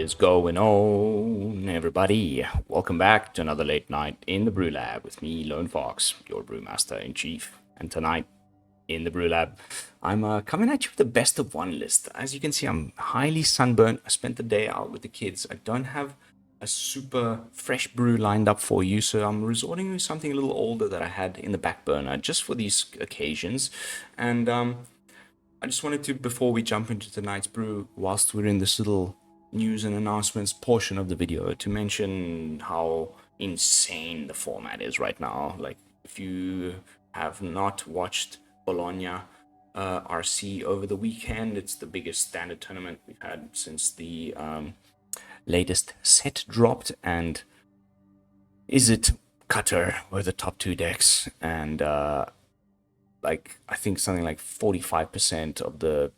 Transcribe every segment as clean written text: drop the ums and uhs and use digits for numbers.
is going on, everybody? Welcome back to another late night in the BrewLab with me, Lone Fox, your brewmaster in chief. And tonight in the BrewLab, I'm coming at you with the best of one list. As you can see, I'm highly sunburnt. I spent the day out with the kids. I don't have a super fresh brew lined up for you, so I'm resorting to something a little older that I had in the back burner just for these occasions. And I just wanted to, before we jump into tonight's brew, whilst we're in this little news and announcements portion of the video, to mention how insane the format is right now. Like, if you have not watched Bologna RC over the weekend, it's the biggest standard tournament we've had since the latest set dropped. And is it Cutter were the top two decks, and like I think something like 45% of the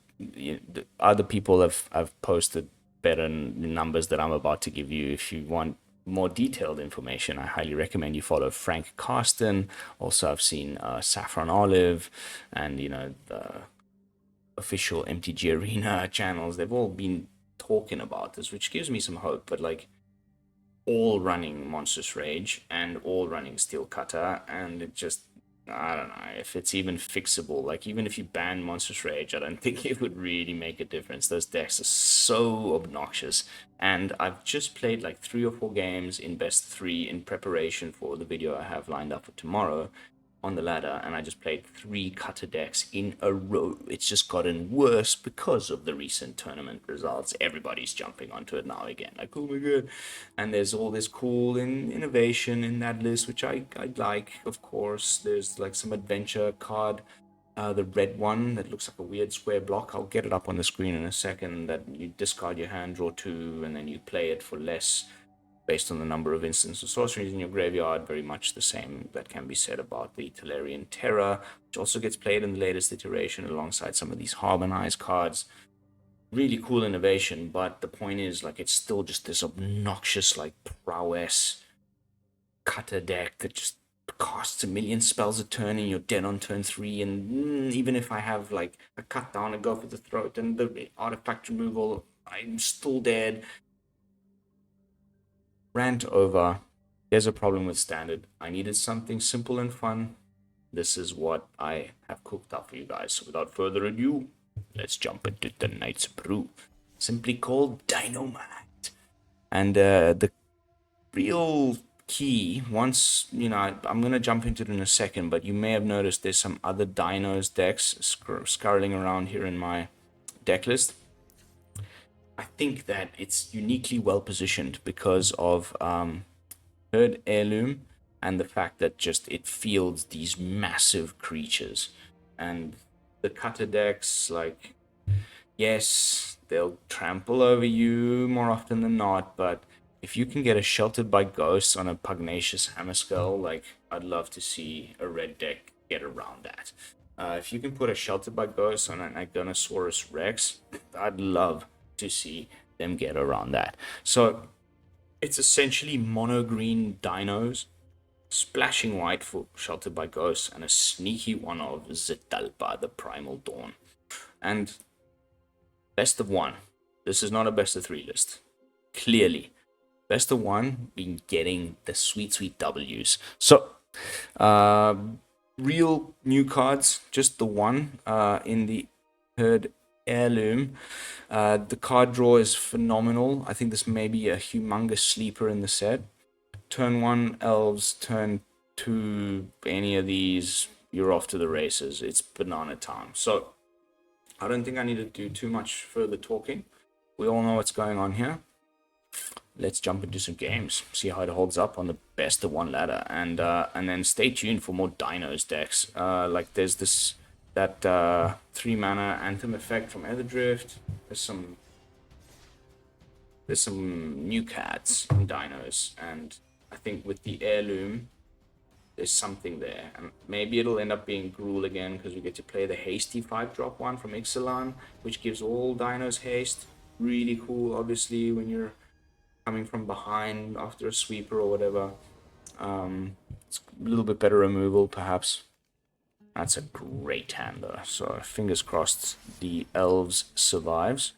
other people have posted better numbers that I'm about to give you. If you want more detailed information, I highly recommend you follow Frank Carsten. Also, I've seen Saffron Olive and the official MTG Arena channels. They've all been talking about this, which gives me some hope. But like, all running Monstrous Rage and all running Steel Cutter, and it just, I don't know if it's even fixable. Like, even if you ban Monstrous Rage, I don't think it would really make a difference. Those decks are so obnoxious. And I've just played like 3 or 4 games in best 3 in preparation for the video I have lined up for tomorrow on the ladder, and I just played 3 Cutter decks in a row. It's just gotten worse because of the recent tournament results. Everybody's jumping onto it now again, like, oh my god. And there's all this cool innovation in that list, which I like, of course. There's like some adventure card, the red one that looks like a weird square block. I'll get it up on the screen in a second, that you discard your hand, draw 2, and then you play it for less based on the number of instants of sorceries in your graveyard. Very much the same that can be said about the Tolarian Terror, which also gets played in the latest iteration alongside some of these Harmonized cards. Really cool innovation, but the point is, like, it's still just this obnoxious, like, prowess Cutter deck that just costs 1,000,000 spells a turn and you're dead on turn 3. And even if I have, like, a cut down and go for the throat and the artifact removal, I'm still dead. Rant over. There's a problem with standard. I needed something simple and fun. This is what I have cooked up for you guys. So without further ado, let's jump into tonight's brew. Simply called DINOMITE. And the real key, once, I'm going to jump into it in a second, but you may have noticed there's some other Dinos decks scurrying around here in my deck list. I think that it's uniquely well positioned because of Herd Heirloom and the fact that just it fields these massive creatures. And the Cutter decks, like, yes, they'll trample over you more often than not, but if you can get a Sheltered by Ghosts on a Pugnacious Hammerskull, like, I'd love to see a red deck get around that. If you can put a Sheltered by Ghosts on an Agdonosaurus Rex, I'd love to see them get around that. So it's essentially mono green dinos, splashing white for Sheltered by Ghosts, and a sneaky one of Zetalpa, the Primal Dawn. And best of 1. This is not a best of 3 list. Clearly. Best of 1 being getting the sweet W's. So real new cards, just the one in the Herd Heirloom. The card draw is phenomenal. I think this may be a humongous sleeper in the set. Turn 1 elves, turn 2 any of these, you're off to the races. It's banana time. So I don't think I need to do too much further talking. We all know what's going on here. Let's jump into some games, see how it holds up on the best of 1 ladder, and then stay tuned for more Dinos decks. Like, there's that 3 mana Anthem effect from Etherdrift. There's some new cats in Dinos, and I think with the Heirloom, there's something there. And maybe it'll end up being Gruul again, because we get to play the hasty 5-drop one from Ixalan, which gives all Dinos haste. Really cool, obviously, when you're coming from behind after a sweeper or whatever. It's a little bit better removal, perhaps. That's a great hand, though. So fingers crossed the elves survives.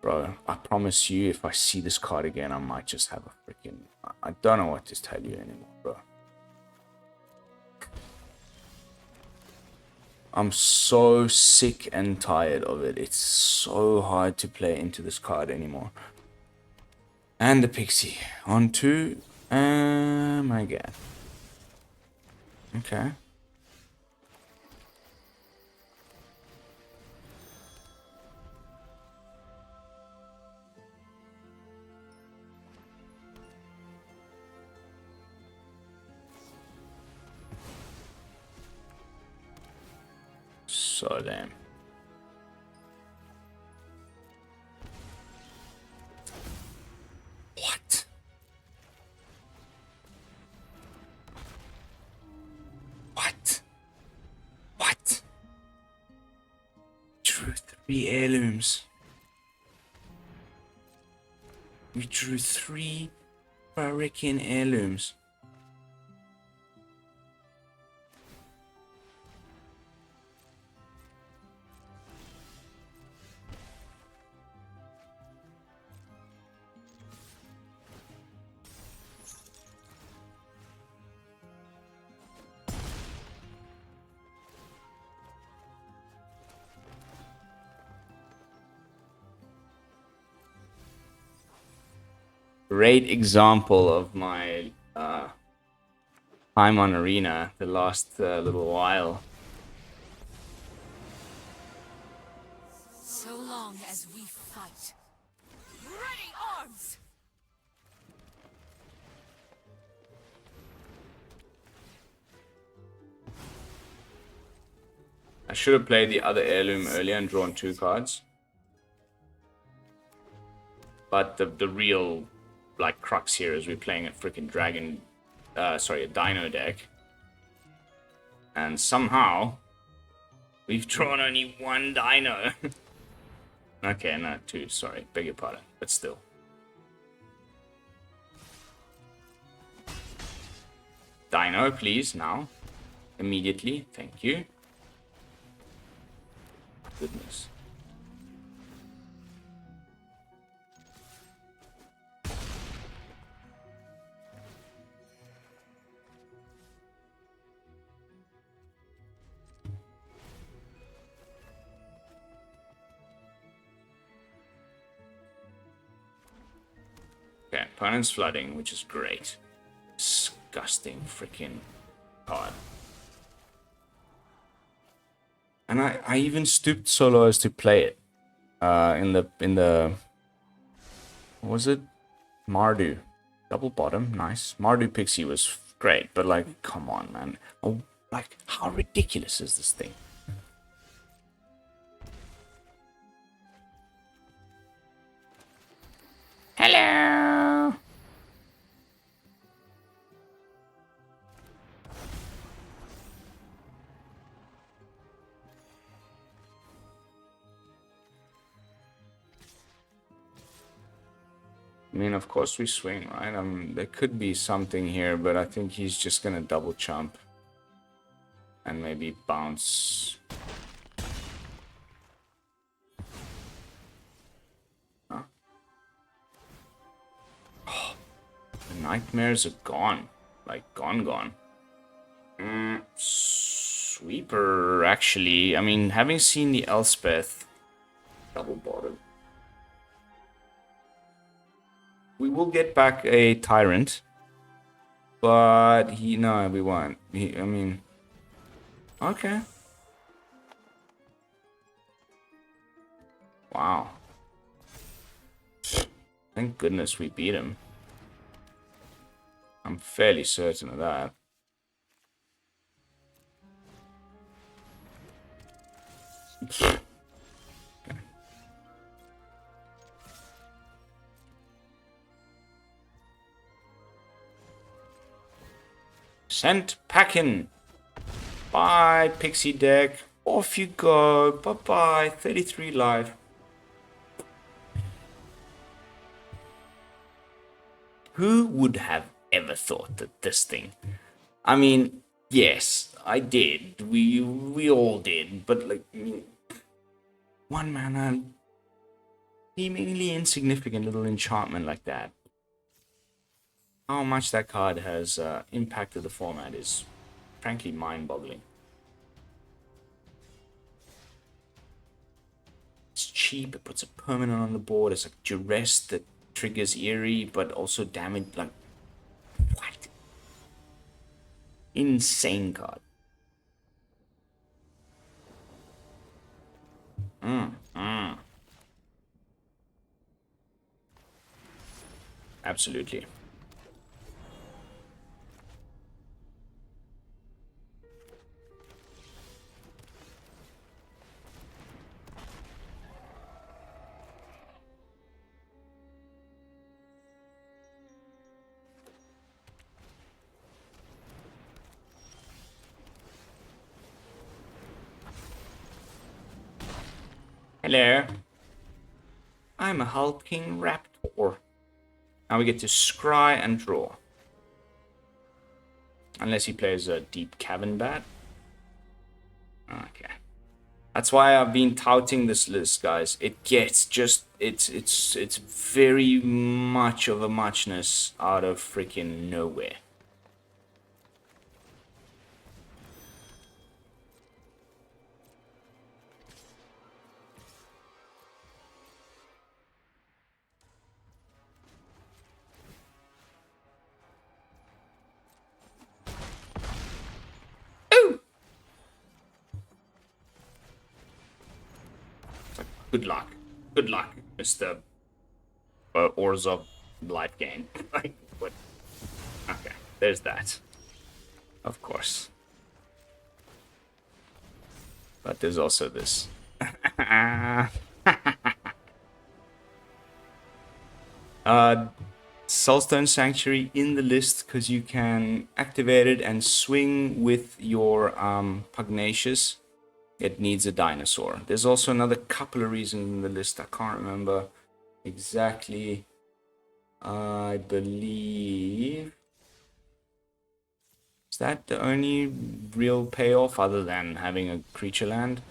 Bro, I promise you, if I see this card again, I might just have a freaking... I don't know what to tell you anymore, bro. I'm so sick and tired of it. It's so hard to play into this card anymore. And the Pixie. On to... my god. Okay. So damn. What? What? What? Drew 3 heirlooms. We drew 3 freaking heirlooms. Great example of my time on Arena the last little while. So long as we fight. Ready arms! I should have played the other heirloom earlier and drawn 2 cards. But the real like crux here is we're playing a freaking dragon, a Dino deck. And somehow we've drawn only 1 Dino. Okay, no, 2, sorry, beg your pardon, but still. Dino, please, now. Immediately, thank you. Goodness. Okay, opponent's flooding, which is great. Disgusting freaking card. And I even stooped so low as to play it. In the what was it? Mardu. Double bottom, nice. Mardu Pixie was great, but like, come on, man. Oh, like, how ridiculous is this thing? Hello. I mean, of course we swing, right? There could be something here, but I think he's just gonna double chump and maybe bounce. Huh? Oh, the nightmares are gone, like gone. Sweeper, actually. I mean, having seen the Elspeth double bottom. We will get back a Tyrant, but no, we won't. I mean, okay. Wow. Thank goodness we beat him. I'm fairly certain of that. Okay. Sent packing. Bye, Pixie deck. Off you go. Bye-bye. 33 life. Who would have ever thought that this thing... I mean, yes, I did. We all did. But, like, 1 mana... seemingly insignificant little enchantment like that. How much that card has impacted the format is frankly mind-boggling. It's cheap, it puts a permanent on the board, it's like duress that triggers eerie, but also damage, like, what? Insane card. Absolutely. Hello. I'm a hulking raptor. Now we get to scry and draw. Unless he plays a deep cavern bat. Okay. That's why I've been touting this list, guys. It gets just it's very much of a muchness out of freaking nowhere. Ooh! Good luck. Good luck, Mr. Orzhov Lifegain. Like, what? Okay, there's that. Of course. But there's also this. Soulstone Sanctuary in the list because you can activate it and swing with your Pugnacious. It needs a dinosaur. There's also another couple of reasons in the list. I can't remember exactly. I believe... Is that the only real payoff other than having a creature land?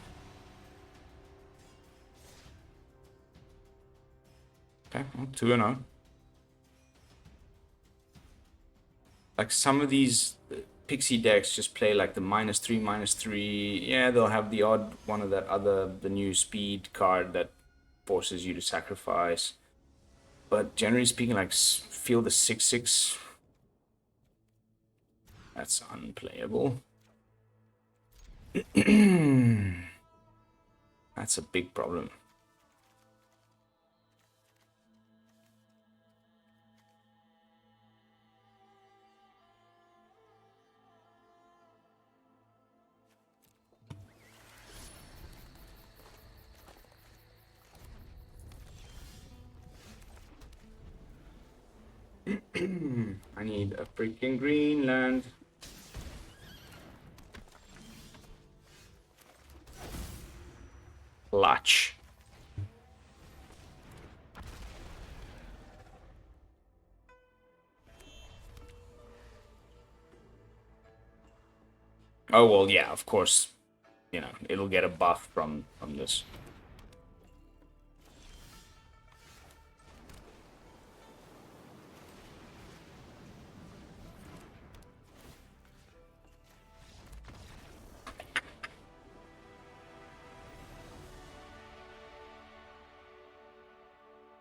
Okay, well, 2-0. Like some of these Pixie decks just play like the -3/-3. Yeah, they'll have the odd one of that other, the new speed card that forces you to sacrifice. But generally speaking, like feel the 6/6. That's unplayable. That's a big problem. I need a freaking Greenland. Clutch. Oh, well, yeah, of course. You know, it'll get a buff from this.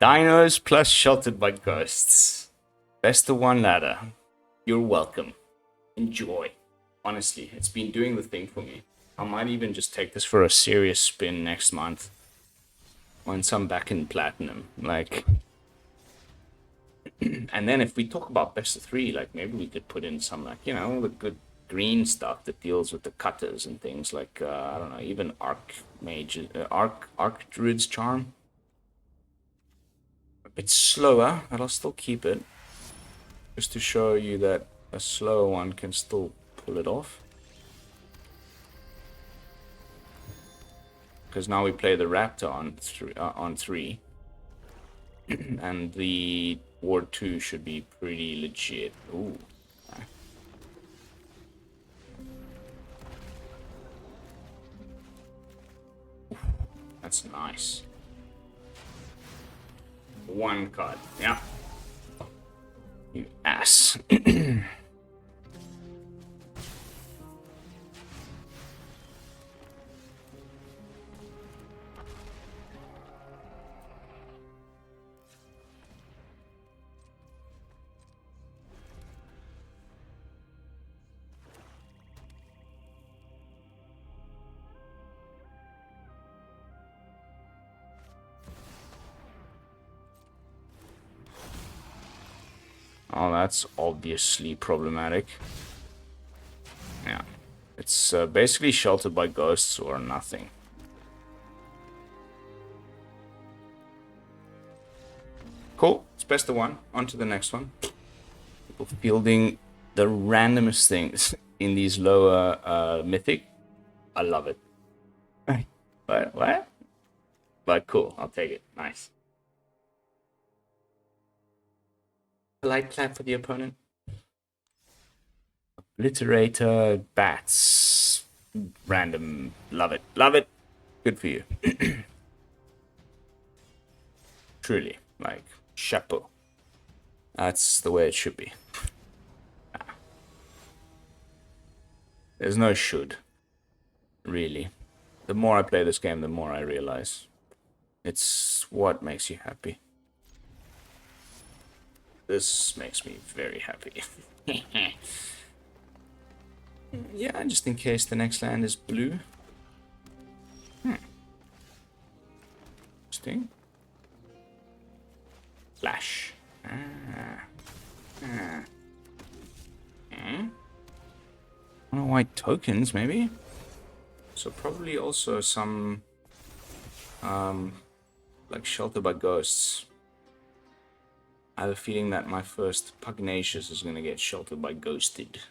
Dinos plus Sheltered by Ghosts. Best of one ladder. You're welcome. Enjoy. Honestly, it's been doing the thing for me. I might even just take this for a serious spin next month. Once I'm back in Platinum. Like... And then if we talk about best of 3, like maybe we could put in some, like, you know, the good green stuff that deals with the cutters and things like, I don't know, even Arc Druid's Charm. A bit slower, but I'll still keep it. Just to show you that a slower one can still pull it off. Because now we play the Raptor on 3. And the Ward 2 should be pretty legit. Ooh. Okay. That's nice. One card. Yeah. You ass. Oh, that's obviously problematic. Yeah. It's basically sheltered by ghosts or nothing. Cool. It's best of one. On to the next one. People fielding the randomest things in these lower Mythic. I love it. What? But cool. I'll take it. Nice. A light clap for the opponent. Obliterator, bats, random. Love it. Love it. Good for you. Truly. Like, chapeau. That's the way it should be. There's no should. Really. The more I play this game, the more I realize. It's what makes you happy. This makes me very happy. Yeah, just in case the next land is blue. Interesting. Flash. White tokens, maybe? So probably also some... like Shelter by Ghosts. I have a feeling that my first Pugnacious is going to get sheltered by Ghosted.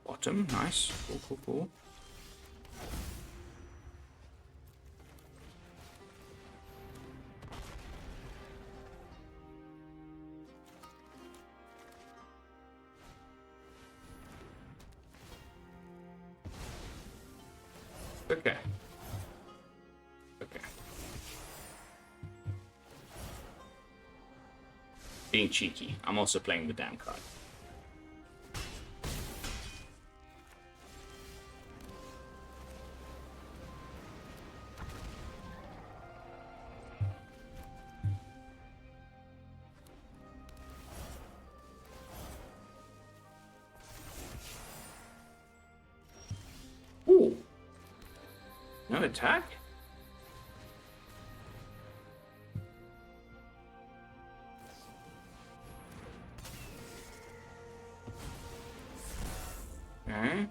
Bottom, nice. Cool, cool, cool. Okay. Okay. Being cheeky. I'm also playing the damn card. Ooh. No attack? Okay.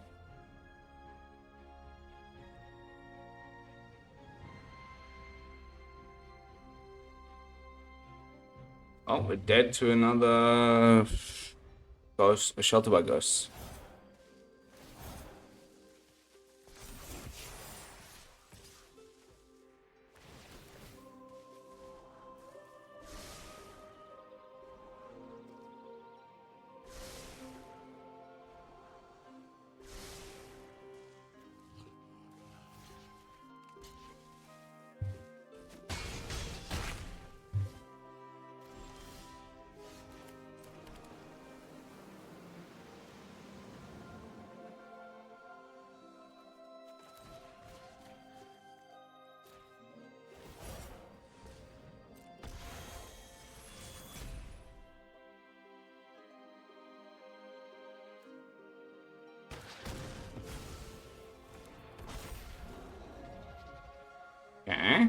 Oh, we're dead to another ghost, a shelter by ghosts. Okay.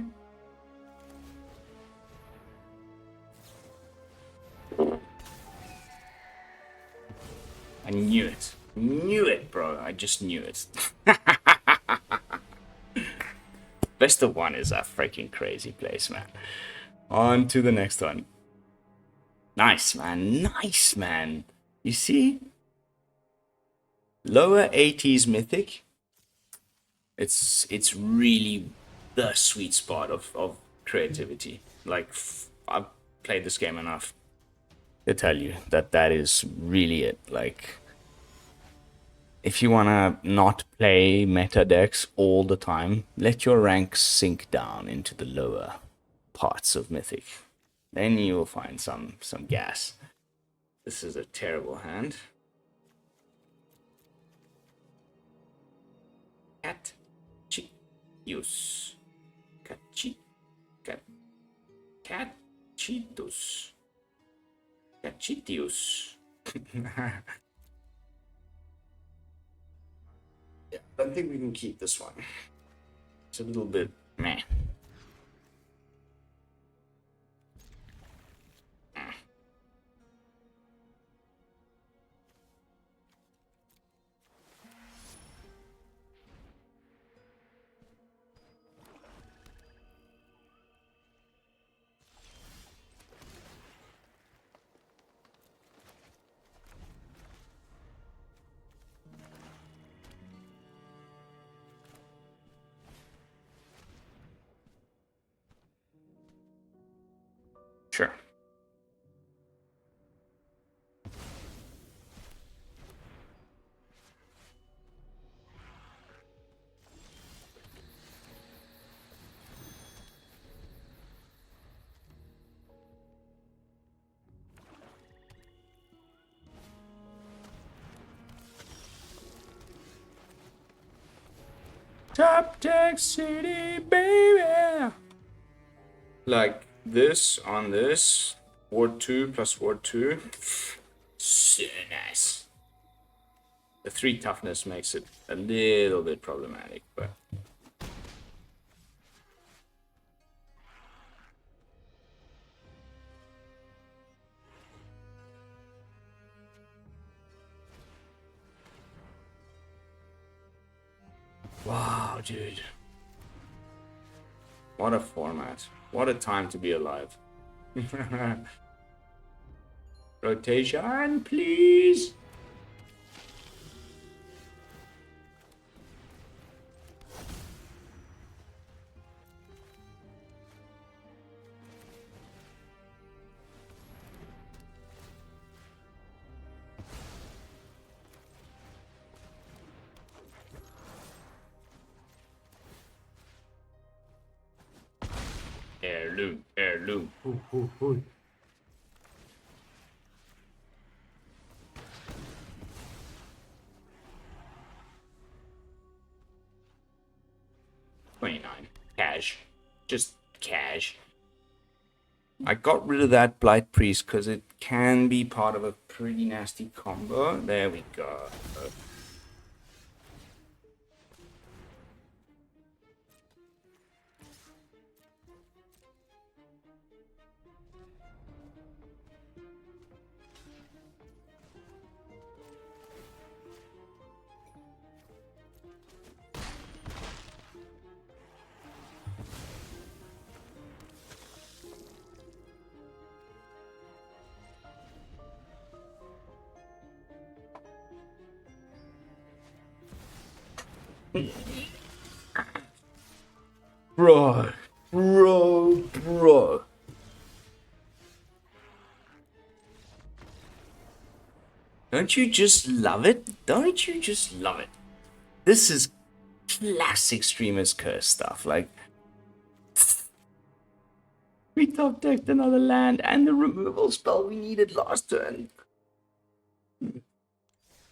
I knew it. Knew it, bro. I just knew it. Best of one is a freaking crazy place, man. On to the next one. Nice, man. Nice, man. You see? Lower 80s Mythic. It's really the sweet spot of creativity. Like, I've played this game enough to tell you that that is really it. Like, if you want to not play meta decks all the time, let your ranks sink down into the lower parts of Mythic. Then you will find some gas. This is a terrible hand. Cat Cheetos. Cat Cheetos. Cat Cheetos. Yeah, I don't think we can keep this one. It's a little bit meh. Sure. Top Tech City, baby! Like this on this. Ward 2 plus Ward 2. So nice. The 3 toughness makes it a little bit problematic, but... Wow, dude. What a format. What a time to be alive. Rotation, please. Heirloom, heirloom. Ooh, ooh, ooh. $29. Cash. Just cash. I got rid of that Blight Priest because it can be part of a pretty nasty combo. There we go. Bro. Don't you just love it? Don't you just love it? This is classic Streamer's Curse stuff. Like, we top decked another land and the removal spell we needed last turn.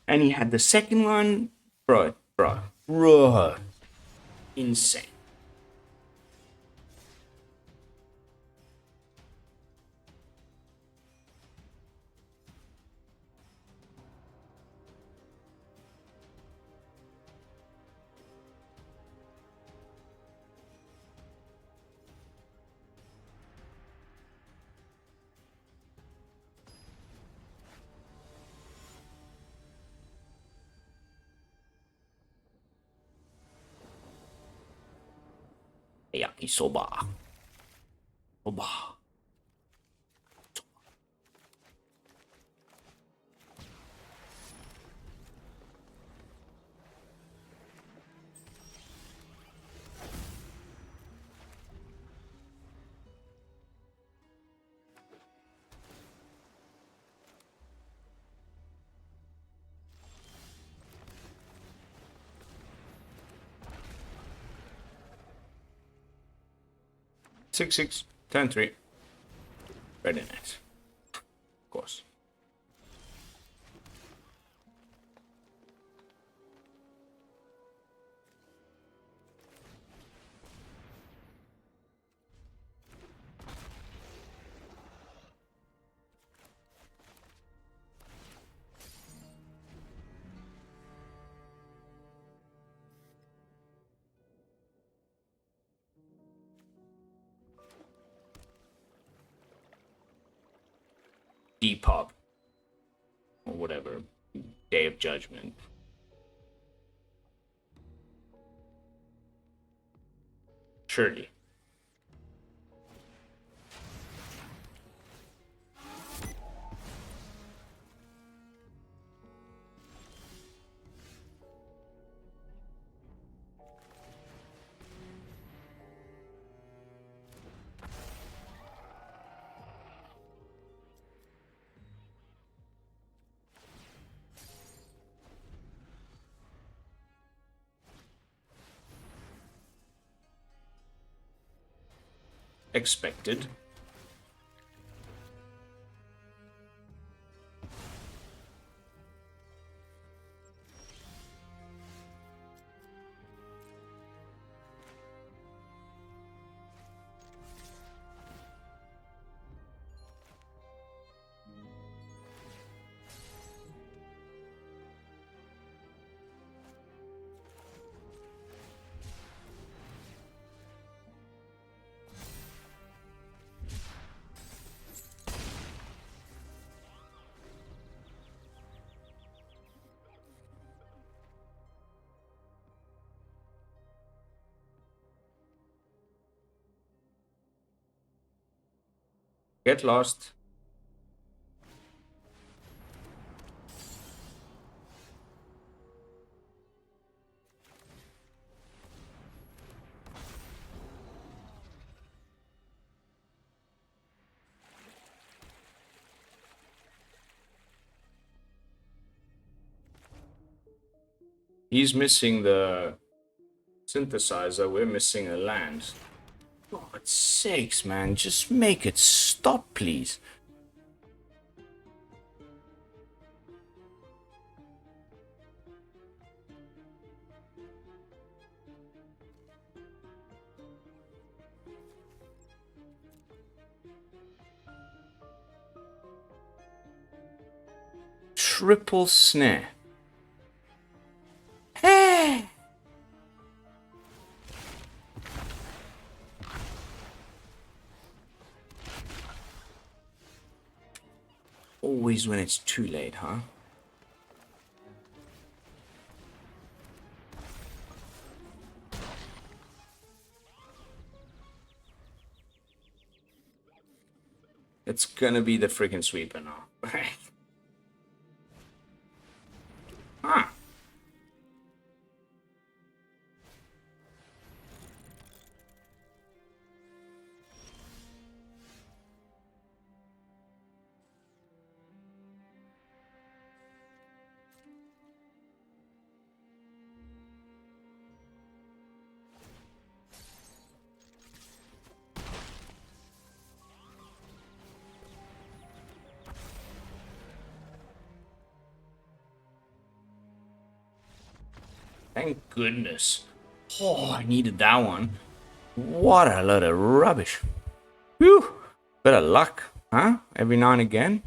And he had the second one. Bro. Insane. Yakisoba. Oba. 6/6. Turn 3. Red in it. Of course. Depop. Or whatever. Day of Judgment. Surely. Expected. Get lost. He's missing the synthesizer. We're missing a land. God's sakes, man. Just make it stop, please. Triple snare. Hey! Always when it's too late, huh? It's gonna be the freaking sweeper now. Huh. Thank goodness. Oh, I needed that one. What a load of rubbish. Whew. Bit of luck, huh? Every now and again.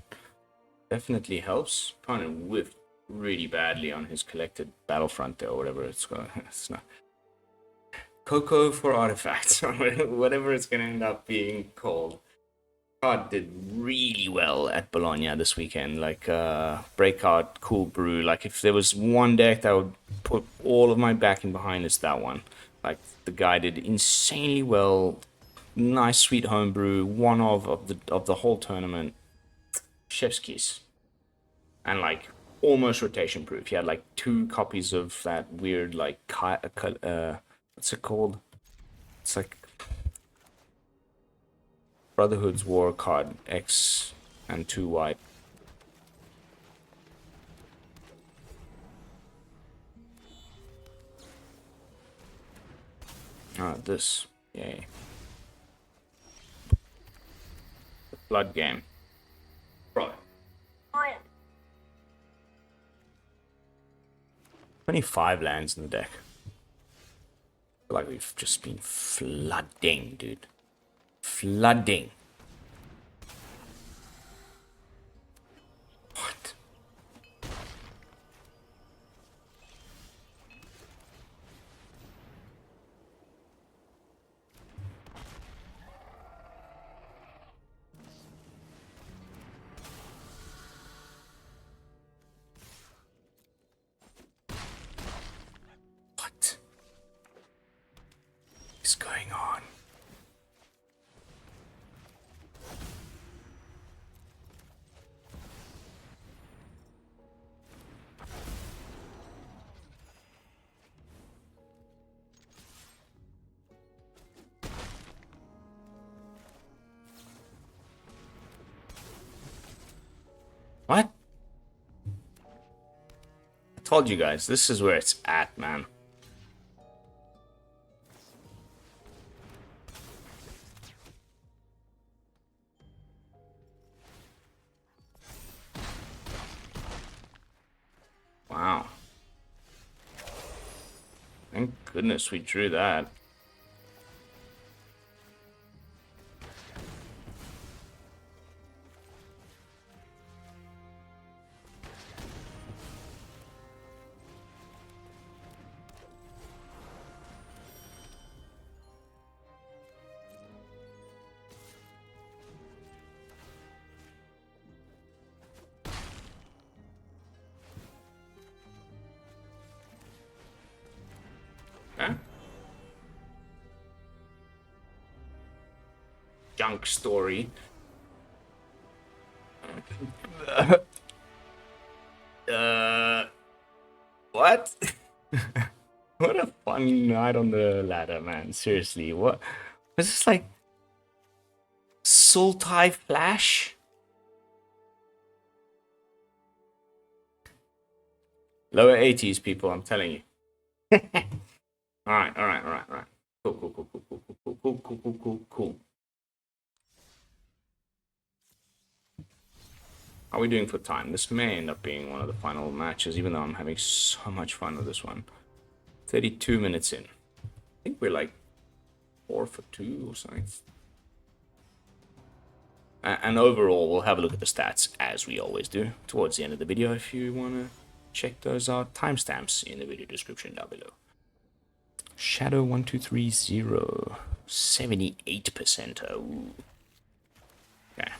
Definitely helps. Kind of whiffed really badly on his collected battlefront there, or whatever it's going. It's not. Cocoa for artifacts, or whatever it's going to end up being called. God did really well at Bologna this weekend. Like, Breakout, Cool Brew. Like, if there was one deck that would put all of my backing behind, it's that one. Like, the guy did insanely well. Nice, sweet homebrew. One of the whole tournament. Chef's kiss. And, like, almost rotation proof. He had, like, 2 copies of that weird, like, what's it called? It's like Brotherhood's War card, X and 2 white. Ah, this. Yay. Blood game. Bro. 25 lands in the deck. I feel like we've just been flooding, dude. Flooding. What? What is going on? What? I told you guys, this is where it's at, man. Wow. Thank goodness we drew that. Huh? Junk story. What? What a fun night on the ladder, man. Seriously, what? Was this like Sultai Flash? Lower 80s, people, I'm telling you. Alright, alright, alright, alright. Cool, cool, cool, cool, cool, cool, cool, cool, cool, cool, cool. How are we doing for time? This may end up being one of the final matches, even though I'm having so much fun with this one. 32 minutes in. I think we're like 4 for 2 or something. And overall, we'll have a look at the stats, as we always do, towards the end of the video. If you want to check those out, timestamps in the video description down below. Shadow 1230, 78%. Oh. Okay.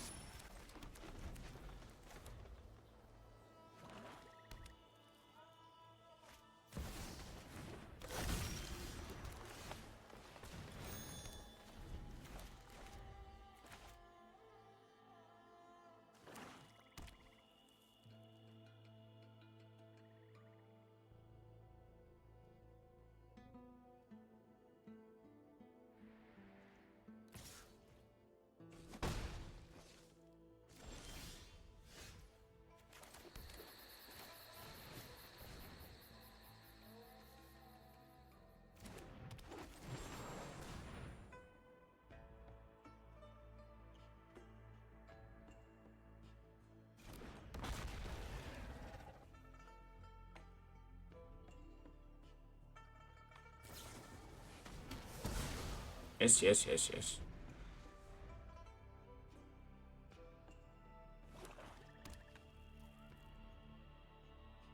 Yes, yes, yes, yes.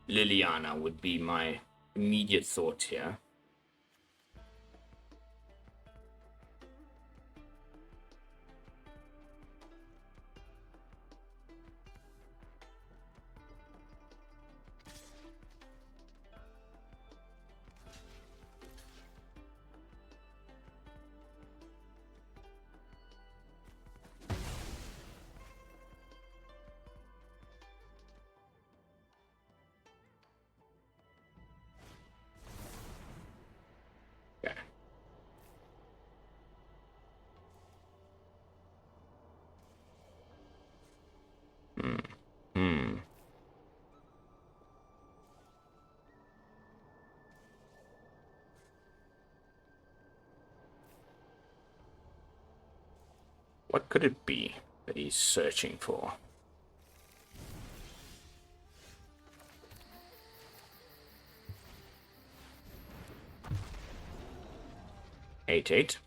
Liliana would be my immediate thought here. Okay. What could it be? that he's searching for. Eight.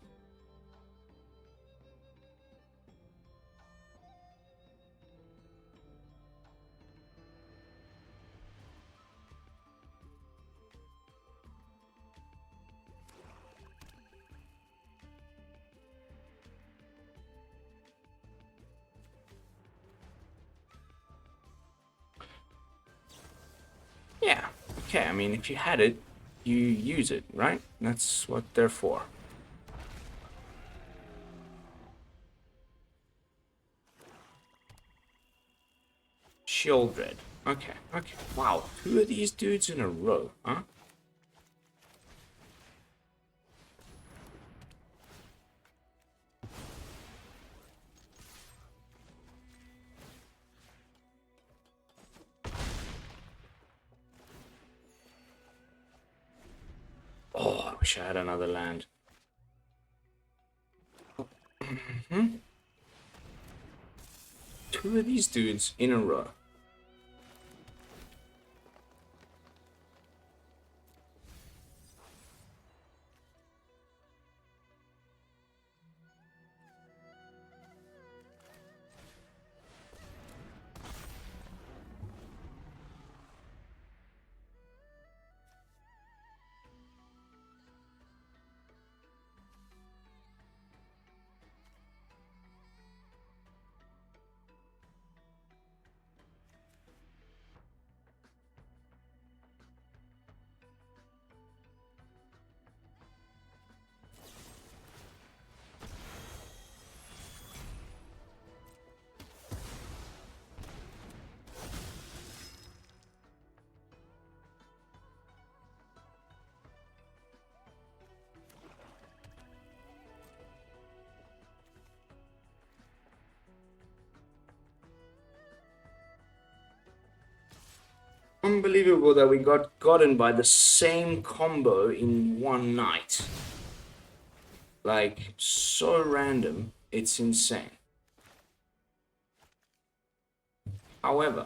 Yeah, okay, I mean, if you had it, you use it, right? That's what they're for. Shieldred. Okay. Wow, 2 of these dudes in a row, huh? Oh, I wish I had another land. Two of these dudes in a row. Unbelievable that we got gotten by the same combo in one night. Like, so random, it's insane. However,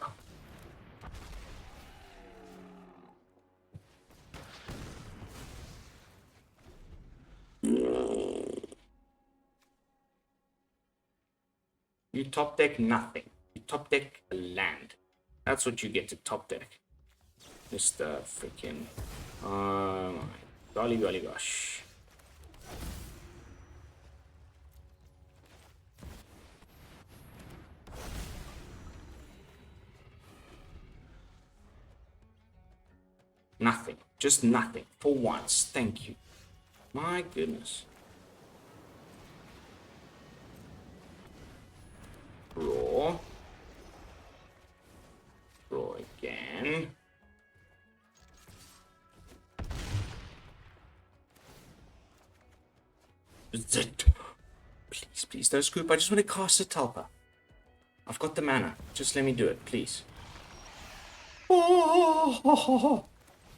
you top deck nothing. You top deck a land. That's what you get to top deck. Mr. Freaking. Oh my golly gosh. Nothing. Just nothing. For once. Thank you. My goodness. Draw. Draw again. Please don't scoop. I just want to cast a Tulpa. I've got the mana. Just let me do it, please. Oh,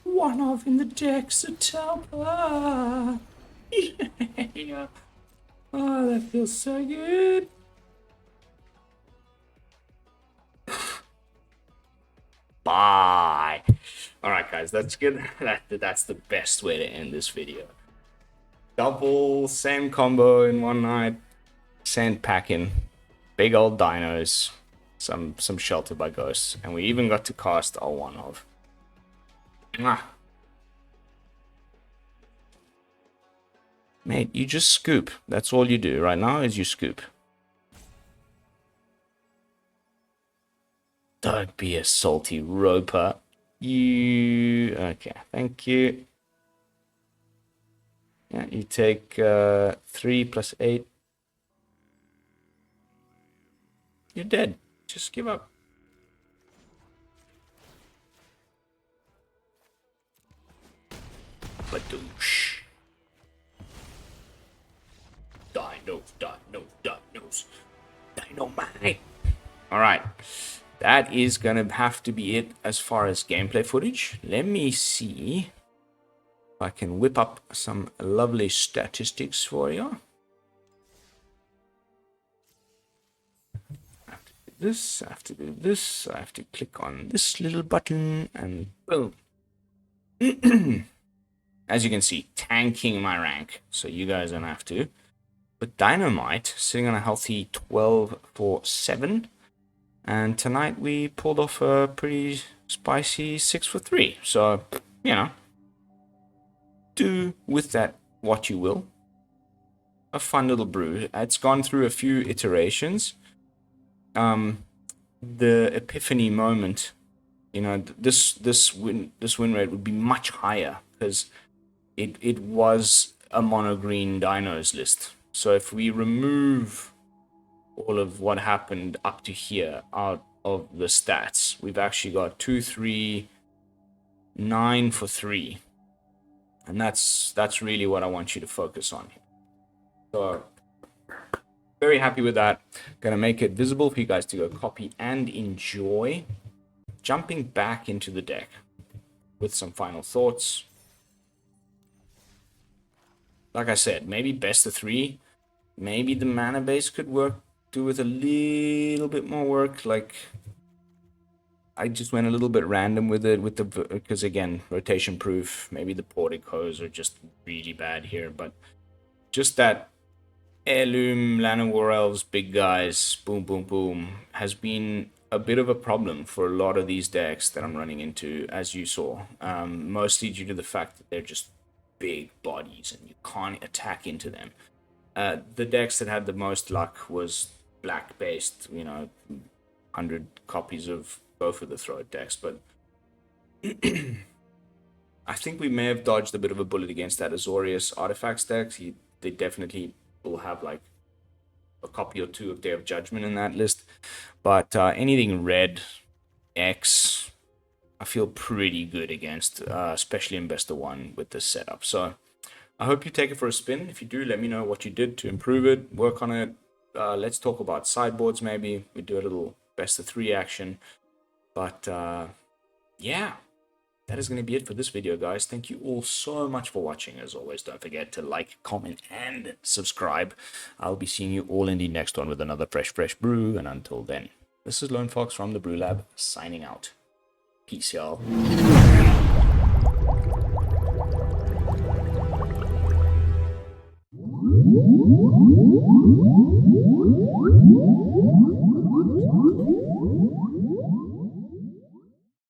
one of in the deck's a Tulpa. Yeah. Oh, that feels so good. Bye. Alright guys, that's good. That's the best way to end this video. Double, same combo in one night. Sand packing. Big old dinos. Some shelter by ghosts. And we even got to cast our one of. Mate, you just scoop. That's all you do right now is you scoop. Don't be a salty roper. You... Okay, thank you. Yeah, you take 3 plus 8. You're dead. Just give up. Badoosh. Dinos. Dynamite. Alright. That is gonna have to be it as far as gameplay footage. Let me see if I can whip up some lovely statistics for you. this, I have to do this, I have to click on this little button, and boom. As you can see, tanking my rank, so you guys don't have to. But DINOMITE sitting on a healthy 12 for 7. And tonight we pulled off a pretty spicy 6 for 3. So, you know, do with that what you will. A fun little brew. It's gone through a few iterations. The epiphany moment, you know, this win rate would be much higher because it was a mono green dinos list. So if we remove all of what happened up to here out of the stats, we've actually got 2, 3, 9 for 3, and that's really what I want you to focus on. So very happy with that. Gonna make it visible for you guys to go copy and enjoy. Jumping back into the deck with some final thoughts. Like I said, maybe best of 3. Maybe the mana base could do with a little bit more work. Like, I just went a little bit random with it, because again, rotation proof. Maybe the porticos are just really bad here, but just that heirloom Llanowar Elves, big guys, boom, boom, boom, has been a bit of a problem for a lot of these decks that I'm running into, as you saw. Mostly due to the fact that they're just big bodies and you can't attack into them. The decks that had the most luck was black-based, you know, 100 copies of both of the throw decks, but I think we may have dodged a bit of a bullet against that Azorius Artifacts deck. They definitely will have like a copy or 2 of Day of Judgment in that list, but anything red, X, I feel pretty good against, especially in best of 1 with this setup. So I hope you take it for a spin. If you do, let me know what you did to improve it, work on it. Let's talk about sideboards maybe. We do a little best of 3 action. But yeah, that is going to be it for this video, guys. Thank you all so much for watching. As always, don't forget to like, comment, and subscribe. I'll be seeing you all in the next one with another fresh brew. And until then, this is Lone Fox from the BrewLab signing out. Peace, y'all.